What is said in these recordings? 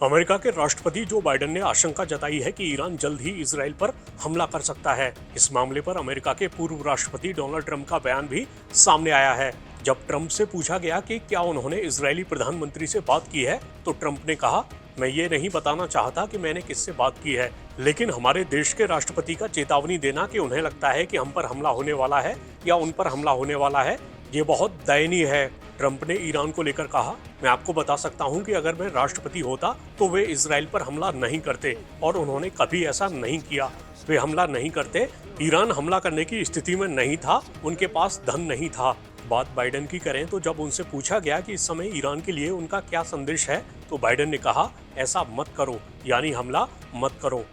America के राष्ट्रपति Joe Biden ने आशंका जताई है कि ईरान जल्द ही इजराइल पर हमला कर सकता है। इस मामले पर अमेरिका के पूर्व राष्ट्रपति डोनाल्ड ट्रंप का बयान भी सामने आया है। जब ट्रंप से पूछा गया कि क्या उन्होंने इजरायली प्रधानमंत्री से बात की है, तो ट्रंप ने कहा, मैं ये नहीं बताना चाहता कि मैंने किससे बात की है, लेकिन हमारे देश के राष्ट्रपति का चेतावनी देना कि उन्हें लगता है कि हम पर हमला होने वाला है या उन पर हमला होने वाला है, ये बहुत दयनीय है। ट्रंप ने ईरान को लेकर कहा, मैं आपको बता सकता हूं कि अगर मैं राष्ट्रपति होता तो वे इजराइल पर हमला नहीं करते, और उन्होंने कभी ऐसा नहीं किया। वे हमला नहीं करते। ईरान हमला करने की स्थिति में नहीं था, उनके पास धन नहीं था। बात बाइडेन की करें तो जब उनसे पूछा गया कि इस समय ईरान के लिए उनका क्या संदेश है, तो बाइडेन ने कहा, ऐसा मत करो, यानी हमला मत करो।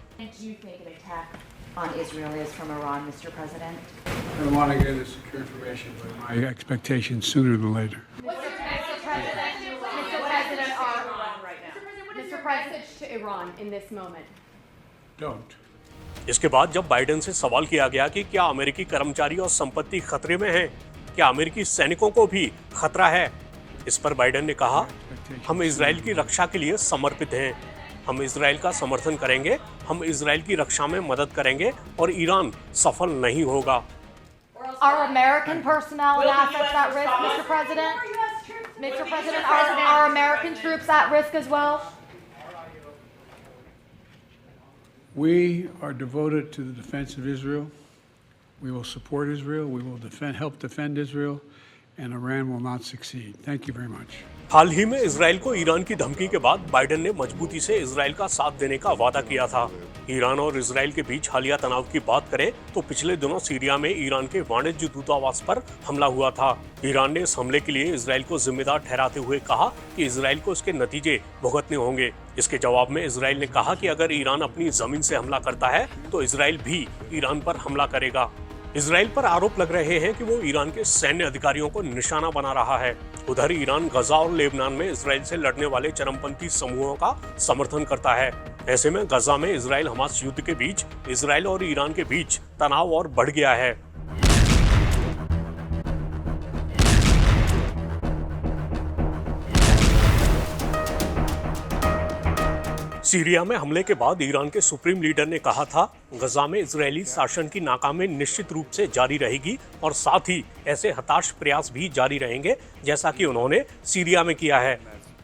On Israel is from Iran, Mr. President? I want to get the secure information, but my expectation sooner than later. Mr. President, Mr. President, to Iran in this moment. Don't. इसके बाद जब बाइडेन से सवाल किया गया कि क्या अमेरिकी कर्मचारी और संपत्ति खतरे में है, क्या अमेरिकी सैनिकों को भी खतरा है, इस पर बाइडेन ने कहा, हम इजराइल की रक्षा के लिए समर्पित हैं। हम इजराइल का समर्थन करेंगे, हम इजराइल की रक्षा में मदद करेंगे और ईरान सफल नहीं होगा। Are American personnel and assets at risk, Mr. President? Mr. President, are American troops at risk as well? We are devoted to the defense of Israel. We will support Israel. We will help defend Israel, and Iran will not succeed. Thank you very much. हाल ही में Israel को Iran की धमकी के बाद Biden ने मजबूती से Israel का साथ देने का वादा किया था। ईरान और इजराइल के बीच हालिया तनाव की बात करें तो पिछले दिनों सीरिया में ईरान के वाणिज्य दूतावास पर हमला हुआ था। ईरान ने इस हमले के लिए इजराइल को जिम्मेदार ठहराते हुए कहा कि इजराइल को इसके नतीजे भुगतने होंगे। इसके जवाब में इजराइल ने कहा कि अगर ईरान अपनी जमीन से हमला करता है तो इजराइल भी ईरान पर हमला करेगा। इजराइल पर आरोप लग रहे हैं कि वो ईरान के सैन्य अधिकारियों को निशाना बना रहा है। उधर ईरान गजा और लेबनान में इजराइल से लड़ने वाले चरमपंथी समूहों का समर्थन करता है। ऐसे में गजा में इजराइल हमास युद्ध के बीच इजराइल और ईरान के बीच तनाव और बढ़ गया है। सीरिया में हमले के बाद ईरान के सुप्रीम लीडर ने कहा था, गजा में इजरायली शासन की नाकामी निश्चित रूप से जारी रहेगी और साथ ही ऐसे हताश प्रयास भी जारी रहेंगे जैसा कि उन्होंने सीरिया में किया है।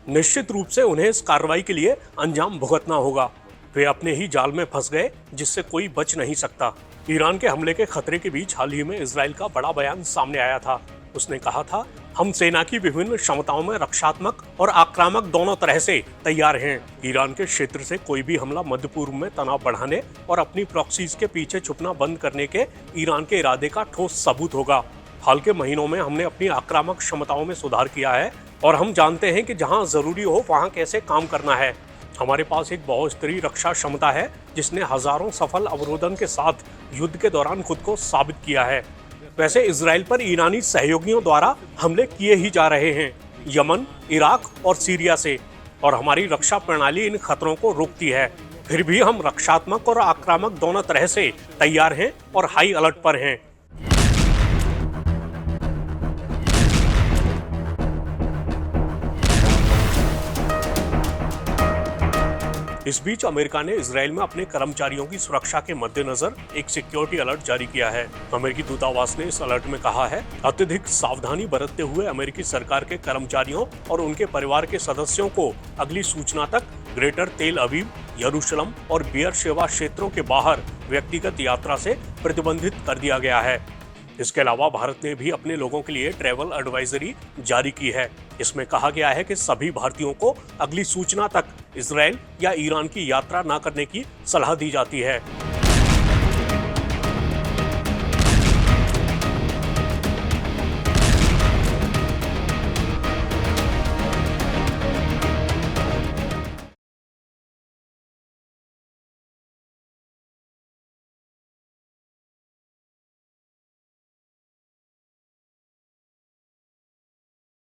निश्चित रूप से उन्हें इस कार्रवाई के लिए अंजाम भुगतना होगा। वे अपने ही जाल में फंस गए जिससे कोई बच नहीं सकता। ईरान के हमले के खतरे के बीच हाल ही में इजराइल का बड़ा बयान सामने आया था। उसने कहा था, हम सेना की विभिन्न क्षमताओं में रक्षात्मक और आक्रामक दोनों तरह से तैयार हैं। ईरान के क्षेत्र से कोई भी हमला मध्य पूर्व में तनाव बढ़ाने और अपनी प्रॉक्सीज के पीछे छुपना बंद करने के ईरान के इरादे का ठोस सबूत होगा। हाल के महीनों में हमने अपनी आक्रामक क्षमताओं में सुधार किया है और हम जानते हैं कि जहां जरूरी हो वहां कैसे काम करना है। हमारे पास एक बहुस्तरीय रक्षा क्षमता है जिसने हजारों सफल अवरोधन के साथ युद्ध के दौरान खुद को साबित किया है। वैसे इजराइल पर ईरानी सहयोगियों द्वारा हमले किए ही जा रहे हैं, यमन, इराक और सीरिया से, और हमारी रक्षा प्रणाली इन खतरों को रोकती है। फिर भी हम रक्षात्मक और आक्रामक दोनों तरह से तैयार हैं और हाई अलर्ट पर हैं। इस बीच अमेरिका ने इजराइल में अपने कर्मचारियों की सुरक्षा के मद्देनजर एक सिक्योरिटी अलर्ट जारी किया है। अमेरिकी दूतावास ने इस अलर्ट में कहा है, अत्यधिक सावधानी बरतते हुए अमेरिकी सरकार के कर्मचारियों और उनके परिवार के सदस्यों को अगली सूचना तक ग्रेटर तेल अवीव, यरूशलेम और बियर शेवा क्षेत्रों के बाहर व्यक्तिगत यात्रा से प्रतिबंधित कर दिया गया है। इसके अलावा भारत ने भी अपने लोगों के लिए ट्रैवल एडवाइजरी जारी की है। इसमें कहा गया है कि सभी भारतीयों को अगली सूचना तक इजराइल या ईरान की यात्रा न करने की सलाह दी जाती है।